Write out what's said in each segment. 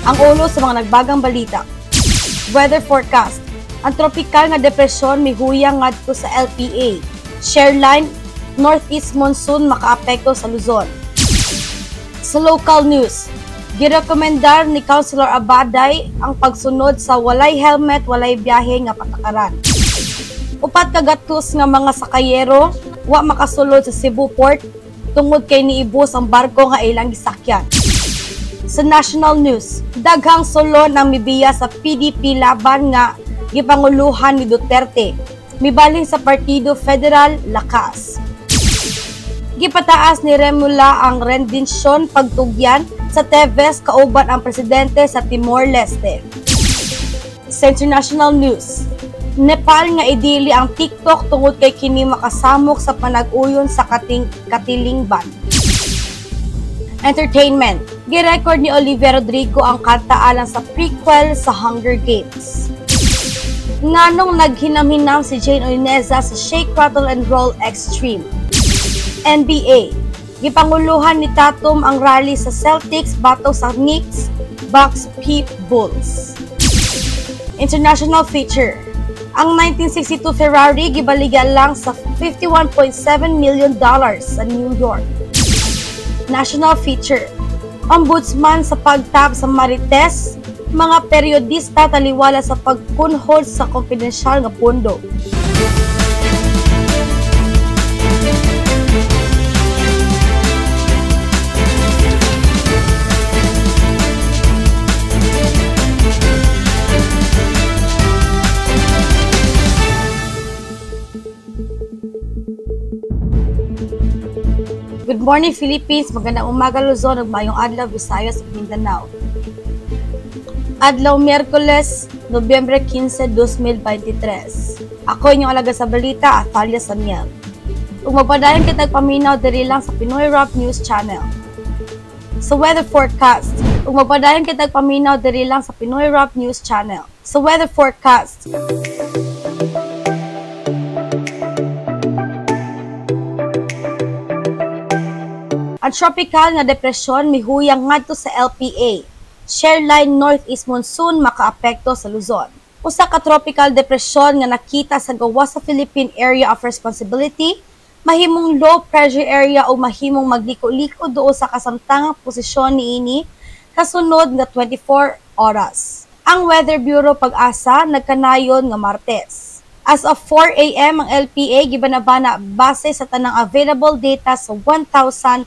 Ang ulo sa mga nagbagang balita. Weather forecast. Ang tropikal nga depresyon mihuyang ngadto sa LPA. Shareline, northeast monsoon makaapekto sa Luzon. Sa local news, girekomendar ni Councilor Abaday ang pagsunod sa walay helmet, walay biyahe nga patakaran. Upat ka gatos nga mga sakayero wa makasulod sa Cebu Port tungod kay niibos ang barko nga ilang gisakyan. Sa national news, daghang sulon ang mibiya sa PDP laban nga gipanguluhan ni Duterte. Mibaling sa Partido Federal Lakas. Gipataas ni Remula ang rendensyon pagtugyan sa Teves kauban ang presidente sa Timor-Leste. Sa international news, Nepal nga idili ang TikTok tungod kay kini makasamok sa panag-uyon sa katiling ban. Entertainment. Girecord ni Olivia Rodrigo ang kanta alang sa prequel sa Hunger Games. Nganong naghinam-hinam si Jane Oineza sa Shake, Rattle and Roll Extreme. NBA. Gipanguluhan ni Tatum ang rally sa Celtics bato sa Knicks, Bucks, Peep Bulls. International feature. Ang 1962 Ferrari gibaligya lang sa $51.7 million sa New York. National feature. Ombudsman sa pagtap sa Marites, mga periodista taliwala sa pagkunhod sa kompidensyal nga pondo. Good morning Philippines, magandang umaga Luzon, ug maayong adlaw Visayas ug Mindanao. Adlaw Miyerkules, Nobyembre 15, 2023. Ako inyong alaga sa balita, Athalia Samiel. Ug magpadayon kitag paminaw diri lang sa Pinoy Rap News Channel. Sa weather forecast, ug magpadayon kitag paminaw diri lang sa Pinoy Rap News Channel. Sa weather forecast. Ang tropical nga depresyon mihuyang ngadto sa LPA. Shareline northeast monsoon makaapekto sa Luzon. Usa ka tropical depresyon nga nakita sa gawas sa Philippine Area of Responsibility, mahimong low pressure area o mahimong magliko-liko duol sa kasamtangang posisyon niini kasunod nga 24 oras. Ang Weather Bureau Pag-asa nagkanayon nga Martes. As of 4 a.m. ang LPA gibanabana base sa tanang available data sa 1,620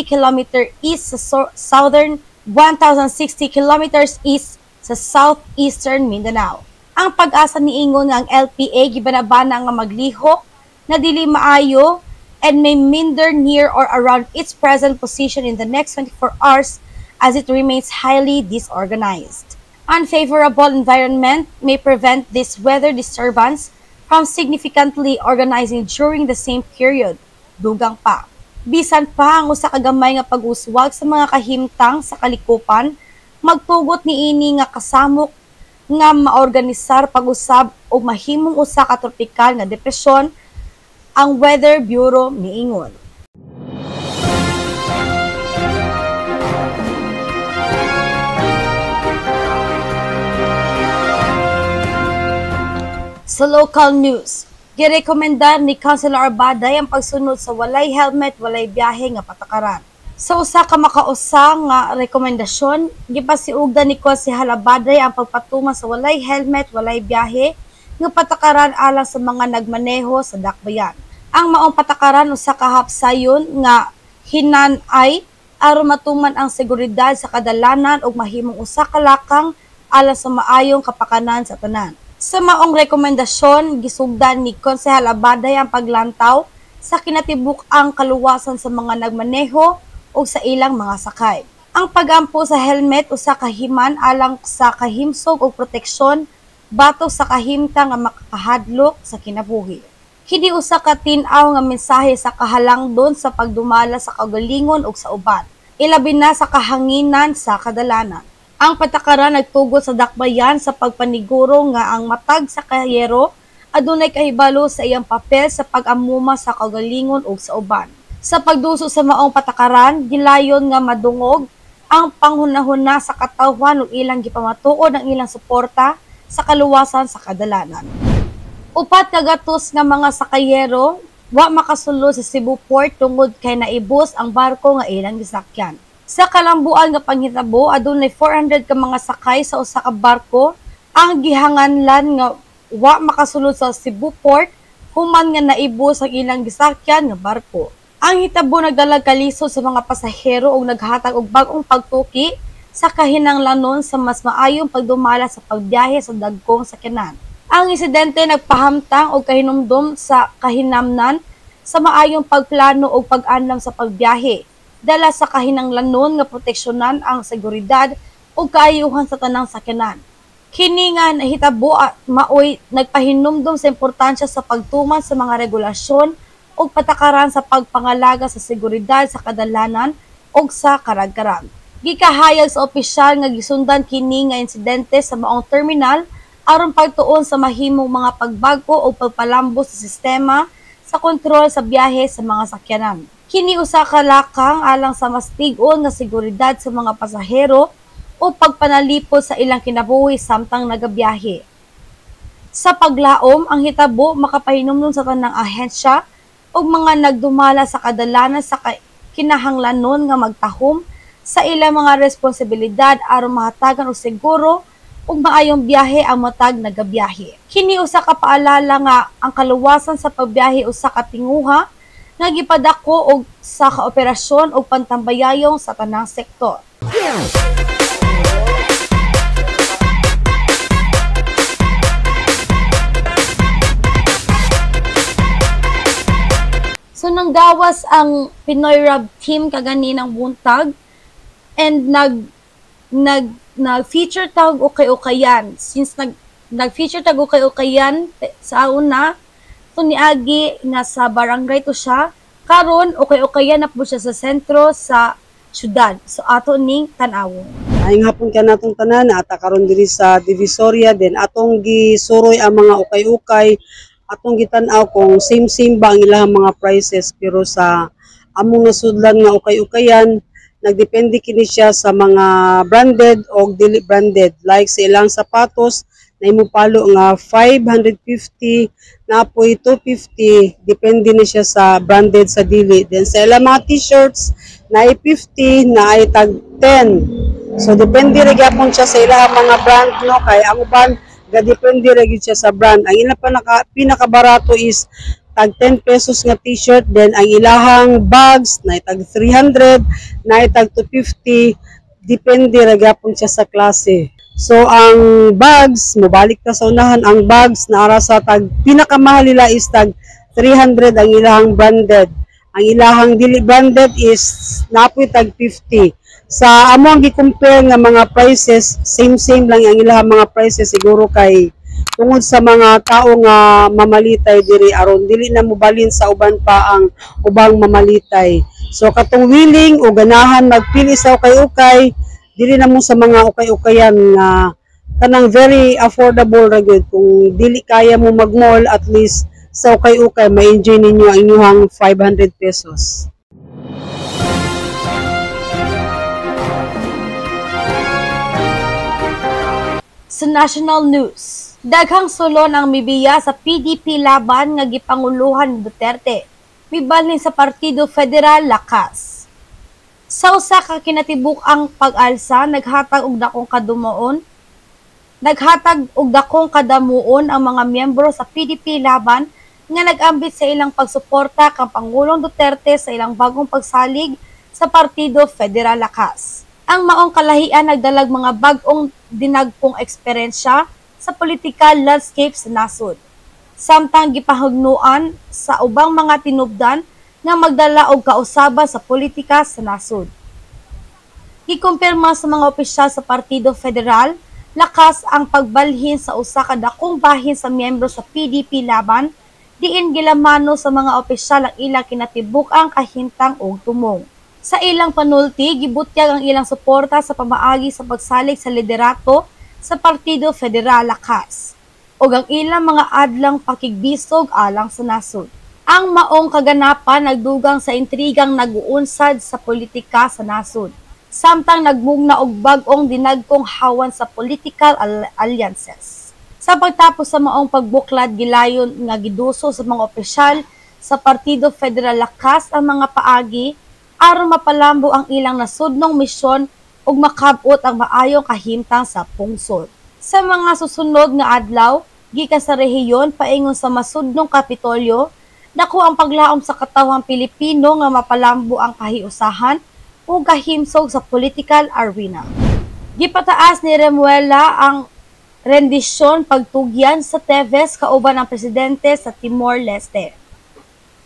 km east sa southern 1,060 km east sa southeastern Mindanao. Ang pag-asa niingon nga ang LPA gibanabana nga maglihok na dili maayo and may minder near or around its present position in the next 24 hours as it remains highly disorganized. Unfavorable environment may prevent this weather disturbance from significantly organizing during the same period. Dugang pa. Bisan pa ang usa ka gamay nga pag-uswag sa mga kahimtang sa kalikupan, magtugot niini nga kasamok nga maorganisar pag-usab og mahimong usa ka tropikal nga depresyon, ang Weather Bureau miingon. Sa local news, girekomendar ni Councilor Abaday ang pagsunod sa walay helmet, walay biyahe nga patakaran. Sa usa ka makausa nga rekomendasyon, gipasiugdan ni Councilor Abaday ang pagpatuman sa walay helmet, walay biyahe nga patakaran alang sa mga nagmaneho sa dakbayan. Ang maong patakaran usa ka hapsayon nga hinanay aron matuman ang seguridad sa kadalanan ug mahimong usa ka lakang alang sa maayong kapakanan sa tanan. Sa maong rekomendasyon, gisugdan ni Konsehal Abaday ang paglantaw sa kinatibuk ang kaluwasan sa mga nagmaneho o sa ilang mga sakay. Ang pagampo sa helmet o sa kahiman alang sa kahimsog o proteksyon batok sa kahimta nga makakahadlok sa kinabuhi. Hindi usa ka tin-aw nga mensahe sa kahalangdon sa pagdumala sa kagalingon o sa uban, ilabi na sa kahanginan sa kadalanan. Ang patakaran nagtugot sa dakbayan sa pagpaniguro nga ang matag sa kayero adunay kahibalo sa iyang papel sa pag-amuma sa kagalingon ug sa uban. Sa pagduso sa maong patakaran, gilayon nga madungog ang panghunahuna sa katawhan ug ilang gipamatuod ang ilang suporta sa kaluwasan sa kadalanan. Upat ka gatos nga mga sakayero wa makasulod sa Cebu Port tungod kay naibos ang barko nga ilang gisakyan. Sa kalambuan nga panghitabo, adunay 400 ka mga sakay sa usa ka barko ang gihanganlan nga wa makasulod sa Cebu Port human nga naibos ang ilang gisakyan nga barko. Ang hitabo nagdalag kalisod sa mga pasahero ug naghatag og bag-ong pagtuki sa kahinanglanon sa mas maayong pagdumala sa pagbiyahe sa dagkong sakyanan. Ang insidente nagpahamtang og kahinumdom sa kahinamnan sa maayong pagplano ug pag-anlam sa pagbiyahe, dala sa kahinanglanon nga proteksyonan ang seguridad ug kaayuhan sa tanang sakyanan. Kini nga nahitabo at maoy nagpahinumdom sa importansya sa pagtuman sa mga regulasyon ug patakaran sa pagpangalaga sa seguridad sa kadalanan ug sa karagkaran. Gikahayag sa opisyal nga gisundan kini nga insidente sa maong terminal aron pagtuon sa mahimong mga pagbago o pagpalambo sa sistema sa kontrol sa biyahe sa mga sakyanan. Kini usa ka lakang alang sa mas tig-on nga seguridad sa mga pasahero o pagpanalipod sa ilang kinabuhi samtang nagabiyahe. Sa paglaom, ang hitabo makapahinumdom sa tanang ahensya ug mga nagdumala sa kadalanan sa kinahanglanon nga magtahom sa ilang mga responsibilidad aron mahatagan og seguro ug maayong biyahe ang matag nagabiyahe. Kini usa ka paalala nga ang kaluwasan sa pagbiyahe usa ka tinguha nga gipadako og sa kooperasyon ug pantambayayong sa tanang sektor. So nanggawas ang Pinoy Rap Team kaganinang buntag and nag-feature tag ukay-ukayan. Since nag-feature tag ukay-ukayan sa una, to niagi nga sa barangay to siya, karon ukay-ukayan na po siya sa sentro sa syudad. So ato ning tan-awon. Ayong hapon ka natong tanan ata karon diri sa Divisoria then atong gisuroy ang mga ukay-ukay atong gitan-aw kung same ba ang ilang mga prices pero sa among nasudlan nga ukay-ukayan nagdepende kini siya sa mga branded o dili branded like sa ilang sapatos na imupalo nga 550 na apoy 250 depende na siya sa branded sa dili then sa ilang mga t-shirts na ay 50 na ay tag 10 so depende ra gyapon siya sa ilang mga brand no kay ang uban depende ra gyud siya sa brand. Ang ilang pinakabarato is tag 10 pesos nga t-shirt, then ang ilahang bags na tag 300, na tag 250, depende ra gyapon siya sa klase. So ang bags, mobalik ta sa unahan, ang bags na ara sa tag pinakamahal nila is tag 300 ang ilahang branded. Ang ilahang dili branded is napoy tag 50. Sa amo ang gi-compare nga mga prices, same lang ang ilahang mga prices siguro kay tungod sa mga tao nga mamalitay diri aron dili na mobalin sa uban pa ang ubang mamalitay. So katong willing o ganahan magpili sa ukay-ukay dili na mo sa mga ukay-ukayan nga kanang very affordable ra gyud kung dili kaya mo mag-mall at least sa ukay-ukay ma-enjoy ninyo ang inyong 500 pesos. Sa national news, daghang sulon ang mibiya sa PDP laban nga gipanguluhan ni Duterte, mibalhin sa Partido Federal Lakas. Sa usa ka kinatibuk-ang pag-alsa, naghatag og dakong kadamuon ang mga miyembro sa PDP laban nga nag-ambit sa ilang pagsuporta kang Pangulong Duterte sa ilang bagong pagsalig sa Partido Federal Lakas. Ang maong kalahian nagdalag mga bagong dinagpong eksperyensya sa political landscape sa nasod. Samtang gipahugnuan sa ubang mga tinubdan nga magdala og kausaban sa politika sa nasod. Gikumpirma sa mga opisyal sa Partido Federal, lakas ang pagbalhin sa usa ka dakong bahin sa miyembro sa PDP laban, diin gilamano sa mga opisyal ang ilang kinatibuk-ang kahintang og tumong. Sa ilang panulti, gibutyag ang ilang suporta sa pamaagi sa pagsalig sa liderato sa Partido Federal Lakas ug ang ilang mga adlang pakigbisog alang sa nasod. Ang maong kaganapan nagdugang sa intrigang nag-uunsad sa politika sa nasod. samtang nagmugna og bag-ong dinagkong hawan sa political alliances. Sa pagtapos sa maong pagbuklad, gilayon nga giduso sa mga opisyal sa Partido Federal Lakas ang mga paagi aron mapalambo ang ilang nasudnong misyon ug makab-ot ang maayong kahimtang sa pungsod. Sa mga susunod nga adlaw, gikan sa rehiyon paingon sa masudnong Kapitolyo, dako ang paglaom sa katawhang Pilipino nga mapalambo ang kahiusahan ug kahimsog sa political arena. Gipataas ni Remuela ang rendisyon pagtugyan sa Teves kauban ang presidente sa Timor-Leste.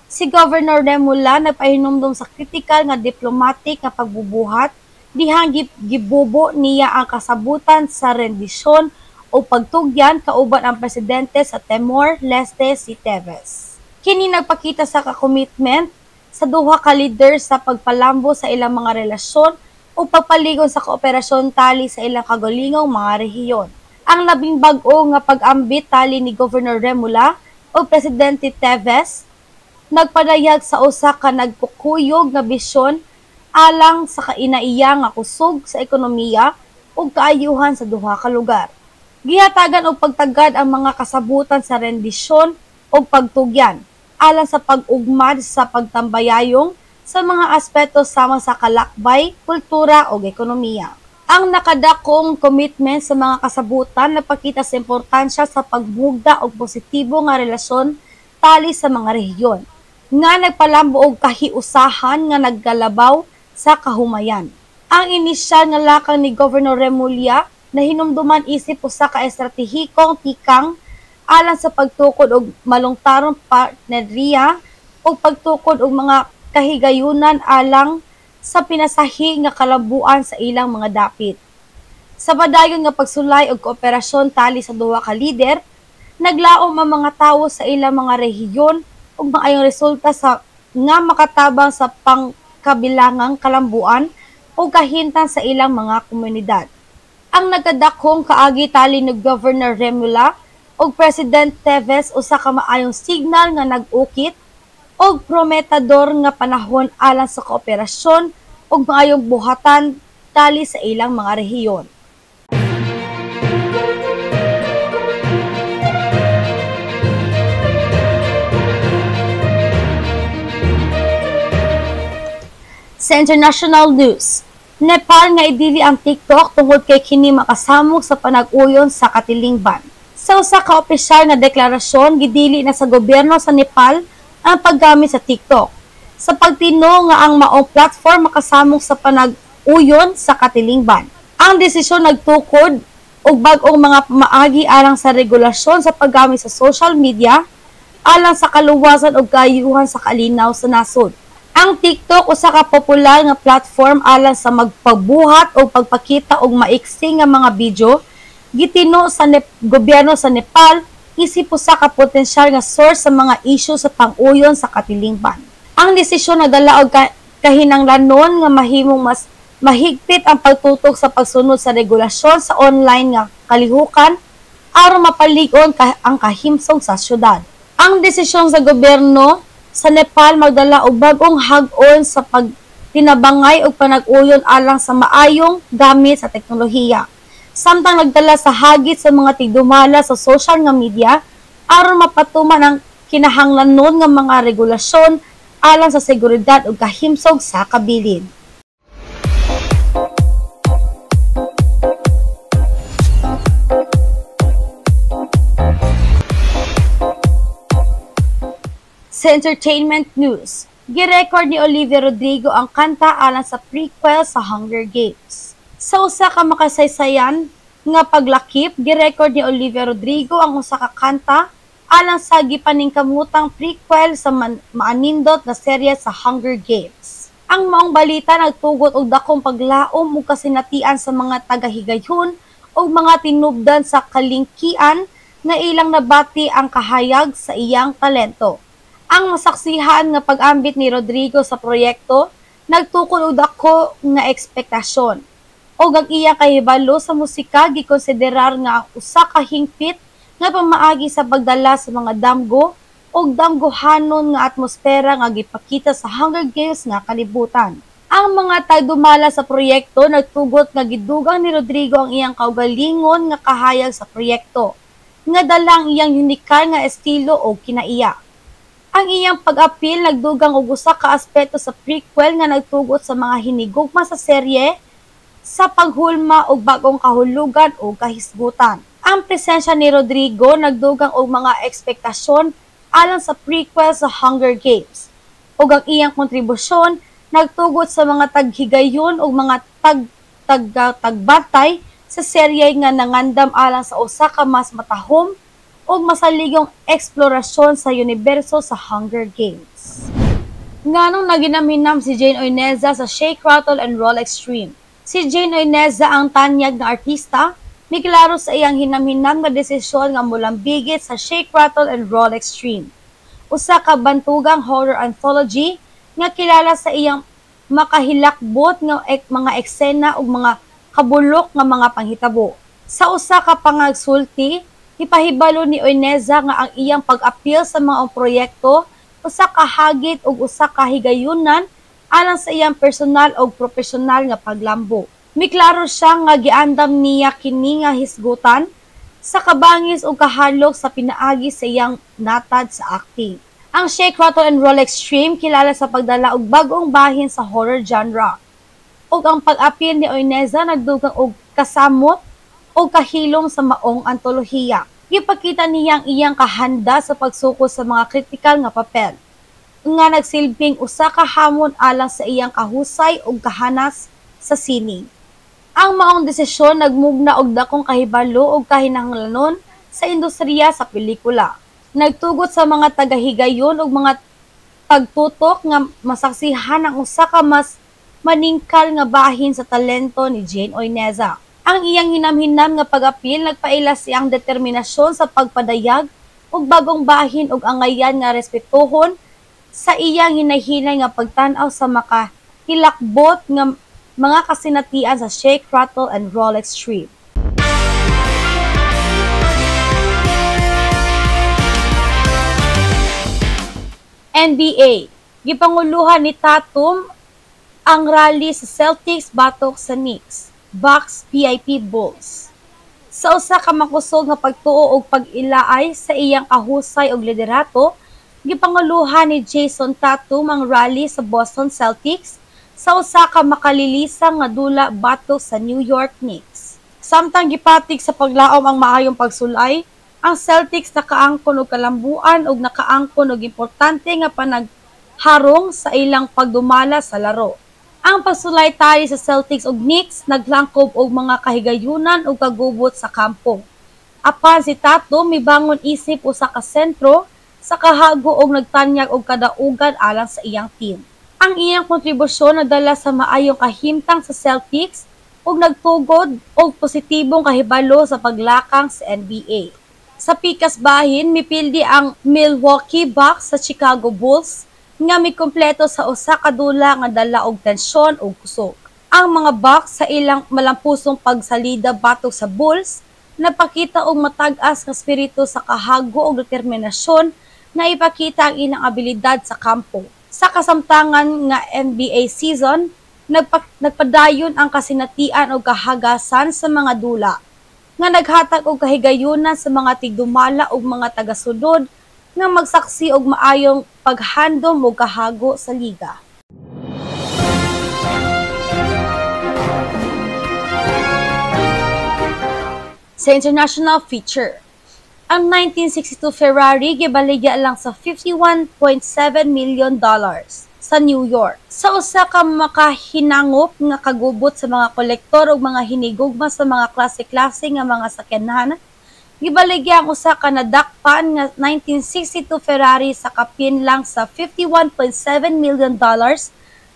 Si Governor Remulla nagpahinumdum sa kritikal nga diplomatic nga pagbubuhat dihang gibubo niya ang kasabutan sa rendisyon o pagtugyan kauban ang presidente sa Timor-Leste si Teves. Kini nagpakita sa ka-commitment sa duha ka leader sa pagpalambo sa ilang mga relasyon o pagpaligon sa kooperasyon tali sa ilang kagulingong mga rehiyon. Ang labing bag-o nga pag-ambit tali ni Governor Remulla o Presidente Teves nagpadayag sa usa ka nagkukuyog nga bisyon alang sa kainaiya nga kusog sa ekonomiya ug kaayuhan sa duha ka lugar. Gihatagan og pagtagad ang mga kasabutan sa rendisyon ug pagtugyan alang sa pag-ugmad sa pagtambayayong sa mga aspeto sama sa kalakbay, kultura ug ekonomiya. Ang nakadakong commitment sa mga kasabutan napakita sa importansya sa pagbugda og positibo nga relasyon tali sa mga rehiyon nga nagpalambo og kahiusahan nga naggalabaw sa kahumayan. Ang inisyal nga lakang ni Governor Remulla na hinumduman isip usa ka estratehikong tikang alang sa pagtukod og malungtarong partnerya o pagtukod og mga kahigayunan alang sa pinasahi nga kalabuan sa ilang mga dapit. Sa padayon nga pagsulay og kooperasyon tali sa duha ka lider, naglaom ang mga tawo sa ilang mga rehiyon ug maayong resulta sa nga makatabang sa pangkabilangang kalambuan o kahintan sa ilang mga komunidad. Ang nagkadakong kaagi tali ni Governor Remulla ug President Teves usa ka maayong signal nga nag-ukit og prometador nga panahon alang sa kooperasyon ug maayong buhatan tali sa ilang mga rehiyon. Sa international news, Nepal nga idili ang TikTok tungod kay kini makasamok sa panag-uyon sa katilingban. Sa usa ka opisyal nga deklarasyon, gidili na sa gobyerno sa Nepal ang paggamit sa TikTok. Sa pagtino nga ang maong platform makasamok sa panag-uyon sa katilingban. Ang desisyon nagtukod og bag-ong mga pamaagi alang sa regulasyon sa paggamit sa social media alang sa kaluwasan ug kaayuhan sa kalinaw sa nasod. Ang TikTok usa ka popular nga platform alang sa magpabuhat o pagpakita og maiksi nga mga video gitino sa gobyerno sa Nepal isip usa ka potensyal nga source sa mga issue sa pang-uyon sa katilingban. Ang desisyon nagdala og kahinanglanon nga mahimong mas mahigpit ang pagtutok sa pagsunod sa regulasyon sa online nga kalihukan aron mapalig-on ang kahimsong sa syudad. Ang desisyon sa gobyerno sa Nepal magdala og bag-ong hag-on sa pagtinabangay og panag-uyon alang sa maayong gamit sa teknolohiya. Samtang nagdala sa hagit sa mga tigdumala sa social nga media aron mapatuman ang kinahanglanon nga mga regulasyon alang sa seguridad ug kahimsog sa kabilin. Sa entertainment news, girecord ni Olivia Rodrigo ang kanta alang sa prequel sa Hunger Games. Sa usa ka makasaysayan nga paglakip, girecord ni Olivia Rodrigo ang usa ka kanta alang sa gipaningkamutang prequel sa maanindot nga serye sa Hunger Games. Ang maong balita nagtugot og dakong paglaom ug kasinatian sa mga tagahigayon ug mga tinubdan sa kalingkian nga ilang nabati ang kahayag sa iyang talento. Ang masaksihan nga pag-ambit ni Rodrigo sa proyekto nagtukod og dako nga ekspektasyon. Og ang iya kahibalo sa musika gikonsiderar nga usa ka hingpit nga pamaagi sa pagdala sa mga damgo og damgohanon nga atmosfera nga gipakita sa Hunger Games nga kalibutan. Ang mga tagdumala sa proyekto nagtugot nga gidugang ni Rodrigo ang iyang kaugalingon nga kahayag sa proyekto, nga dala ang iyang unikal nga estilo o kinaiya. Ang iyang pag-apil nagdugang og usa ka aspeto sa prequel nga nagtugot sa mga hinigugma sa serye sa paghulma og bagong kahulugan o kahisgutan. Ang presensya ni Rodrigo nagdugang og mga ekspektasyon alang sa prequel sa Hunger Games, ug ang iyang kontribusyon nagtugot sa mga taghigayon o mga tagbatay sa serye nga nangandam alang sa usa ka mas matahom o masaligong eksplorasyon sa universo sa Hunger Games. Nganong naginamhinam si Jane Oineza sa Shake, Rattle, and Roll Extreme. Si Jane Oineza ang tanyag na artista, may klaro sa iyang hinamhinam nga desisyon nga mulambigit sa Shake, Rattle, and Roll Extreme, usa ka bantugang horror anthology nga kilala sa iyang makahilakbot nga mga eksena ug mga kabulok nga mga panghitabo. Sa usa ka pangagsulti, ipahibalo ni Oineza nga ang iyang pag-apil sa mga proyekto usa ka hagit ug usa ka higayunan alang sa iyang personal ug profesional nga paglambo. Miklaro siya nga giandam niya kini nga hisgutan sa kabangis ug kahalok sa pinaagi sa iyang natad sa acting. Ang Shake, Rattle, and Roll Extreme kilala sa pagdala og bagong bahin sa horror genre. Ug ang pag-apil ni Oineza nagdugang og kasamot o kahilom sa maong antolohiya. Gipakita niya ang iyang kahanda sa pagsuko sa mga kritikal nga papel, nga nagsilbing usa ka hamon alang sa iyang kahusay ug kahanas sa sining. Ang maong desisyon nagmugna og dakong kahibalo ug kahinahanglanon sa industriya sa pelikula. Nagtugot sa mga tagahigayon ug mga pagtutok nga masaksihan ang usa ka mas maningkal nga bahin sa talento ni Jane Oineza. Ang iyang hinamhinam nga pag-apil nagpaila siyang determinasyon sa pagpadayag ug bagong bahin ug angayan nga respetuhon sa iyang hinahinay nga pagtan-aw sa makahilakbot nga mga kasinatian sa Shake, Rattle, and Roll Extreme. NBA, gipanguluhan ni Tatum ang rally sa Celtics batok sa Knicks, Bucks VIP Bulls. Sa usa ka makusog nga pagtuo og pag-ilaay sa iyang kahusay og liderato, gipanguluhan ni Jason Tatum ang rally sa Boston Celtics sa usa ka makalilisang nga dula batok sa New York Knicks. Samtang gipatig sa paglaom ang maayong pagsulay, ang Celtics nakaangkon og kalambuan ug nakaangkon og importante nga panagharong sa ilang pagdumala sa laro. Ang pagsulay tali sa Celtics ug Knicks naglangkob og mga kahigayunan ug kagubot sa kampo. Apan si Tatum mibangon isip usa ka sentro sa kahago ug nagtanyag og kadaugan alang sa iyang team. Ang iyang kontribusyon nadala sa maayong kahimtang sa Celtics ug nagtugod og positibong kahibalo sa paglakang sa NBA. Sa pikas bahin, mipildi ang Milwaukee Bucks sa Chicago Bulls nga mikumpleto sa usa ka dula nga dala og tensyon ug kusog. Ang mga Bucks sa ilang malampusong pagsalida batok sa Bulls napakita og matag-as nga espiritu sa kahago ug determinasyon nga ipakita ang ilang abilidad sa kampo. Sa kasamtangan nga NBA season, nagpadayon ang kasinatian ug kahagasan sa mga dula nga naghatag og kahigayunan sa mga tigdumala ug mga tagasunod nga magsaksi og maayong paghandom ug kahago sa liga. Sa international feature, ang 1962 Ferrari gibaligya lang sa $51.7 million sa New York. Sa usa ka makahinangop nga kagubot sa mga kolektor ug mga hinigugma sa mga klase-klase nga mga sakyanan, gibaligya ang usa ka nadakpan nga 1962 Ferrari sa kapin lang sa $51.7 million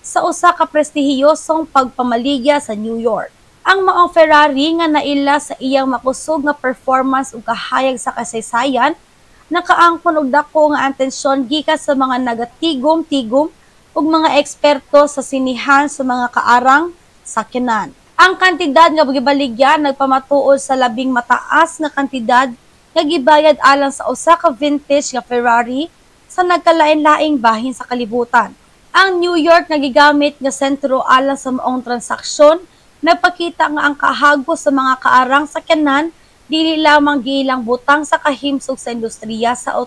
sa usa ka prestihiyosong pagpamaligya sa New York. Ang maong Ferrari nga naila sa iyang makusog nga performance ug kahayag sa kasaysayan, nakaangkon og dako nga atensyon gikan sa mga nagatigom-tigom ug mga eksperto sa sinihan sa mga kaarang sakyanan. Ang kantidad nga gibaligya nagpamatuod sa labing mataas nga kantidad nga gibayad alang sa usa ka vintage nga Ferrari sa nagkalain-laing bahin sa kalibutan. Ang New York nagigamit nga sentro alang sa maong transaksyon, nagpakita nga ang kahagos sa mga kaarang sakyanan dili lamang giilang butang sa kahimsog sa industriya sa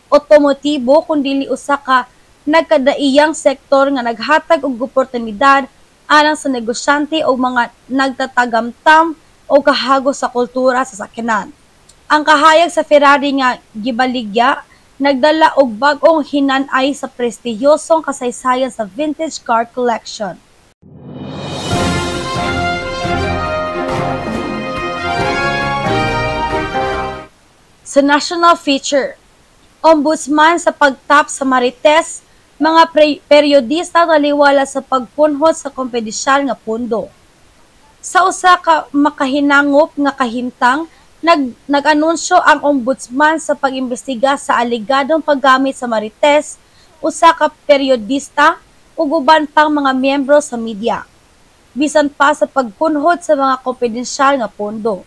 otomotibo kundi usa ka nagkadaiyang sektor nga naghatag og oportunidad alang sa negosyante o mga nagtatagamtam o kahagos sa kultura sa sakyanan. Ang kahayag sa Ferrari nga gibaligya nagdala og bag-ong hinanay sa prestihiyosong kasaysayan sa vintage car collection. Sa national feature, Ombudsman sa pagtap sa Marites, mga periodista naliwala sa pagpunhot sa kompedensyal nga pundo. Sa usa ka makahinangop nga kahimtang, nag-anunsyo ang ombudsman sa pag-imbestiga sa aligadong paggamit sa Marites, usa ka periodista ug uban pang mga miyembro sa media, bisan pa sa pagpunhot sa mga kompedensyal nga pondo.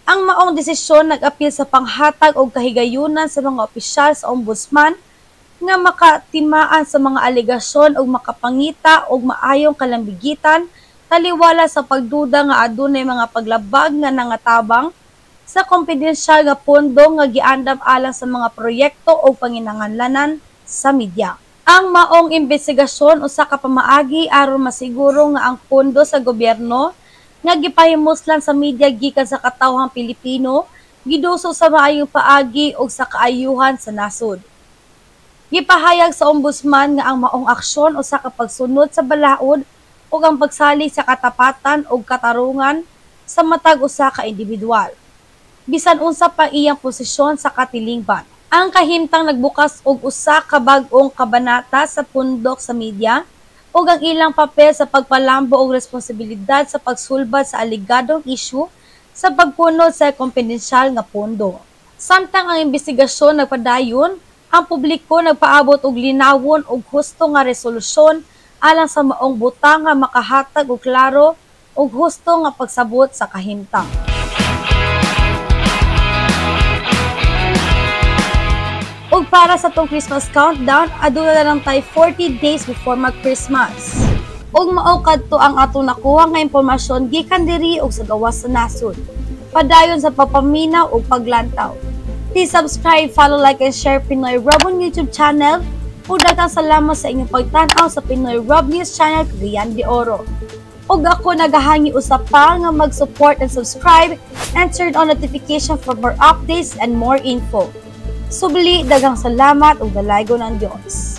Ang maong desisyon nag-apil sa panghatag og kahigayunan sa mga opisyal sa ombudsman nga makatimaan sa mga alegasyon ug makapangita og maayong kalambigitan taliwala sa pagduda nga adunay mga paglabag nga nangatabang sa kompedensyal nga pondo nga giandam alang sa mga proyekto o panginahanglanan sa media. Ang maong imbestigasyon usa ka pamaagi aron masiguro nga ang pondo sa gobyerno nga gipahimuslan sa media gikan sa katawhang Pilipino giduso sa maayong paagi ug sa kaayuhan sa nasod. Gipahayag sa ombudsman nga ang maong aksyon usa ka pagsunod sa balaod ug ang pagsalig sa katapatan ug katarungan sa matag usa ka individual. Bisan unsa pa iyang posisyon sa katilingban. Ang kahimtang nagbukas og usa ka bag-ong kabanata sa pundok sa media ug ang ilang papel sa pagpalambo og responsibilidad sa pagsulbad sa aligadong issue sa pagpunod sa kompedensyal nga pondo. Samtang ang imbestigasyon nagpadayon, ang publiko nagpaabot og linawon ug husto nga resolusyon alang sa maong butang nga makahatag og klaro ug husto nga pagsabot sa kahimtang. Ug para sa tong Christmas countdown, aduna na lang tay 40 days before mag-Christmas. Ug mao kadto ang atong nakuha nga impormasyon gikan diri ug sa gawas sa nasod. Padayon sa papaminaw ug paglantaw. Please subscribe, follow, like, and share Pinoy Rob on YouTube channel. Ug daghang salamat sa inyong pagtan-aw sa Pinoy Rob News channel Cagayan de Oro. Ug ako nagahangi usap pa nga mag-support and subscribe and turn on notification for more updates and more info. Subli, daghang salamat ug dalaygon ang Dios.